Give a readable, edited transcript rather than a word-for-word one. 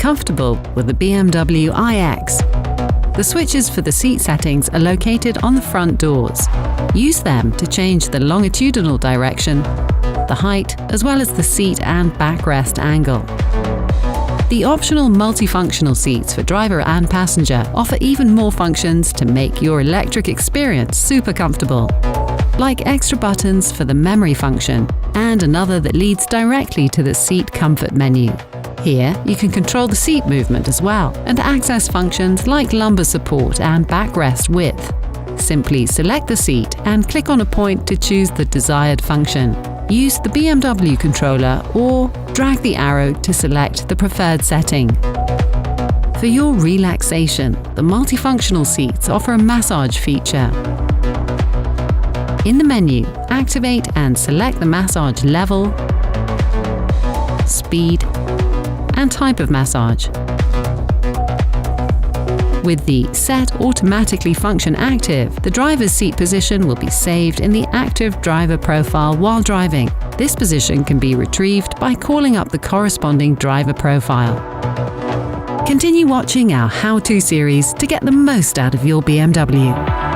comfortable with the BMW iX. The switches for the seat settings are located on the front doors. Use them to change the longitudinal direction, the height, as well as the seat and backrest angle. The optional multifunctional seats for driver and passenger offer even more functions to make your electric experience super comfortable, like extra buttons for the memory function and another that leads directly to the seat comfort menu. Here, you can control the seat movement as well and access functions like lumbar support and backrest width. Simply select the seat and click on a point to choose the desired function. Use the BMW controller or drag the arrow to select the preferred setting. For your relaxation, the multifunctional seats offer a massage feature. In the menu, activate and select the massage level, speed, and type of massage. With the Set Automatically function active, the driver's seat position will be saved in the active driver profile while driving. This position can be retrieved by calling up the corresponding driver profile. Continue watching our how-to series to get the most out of your BMW.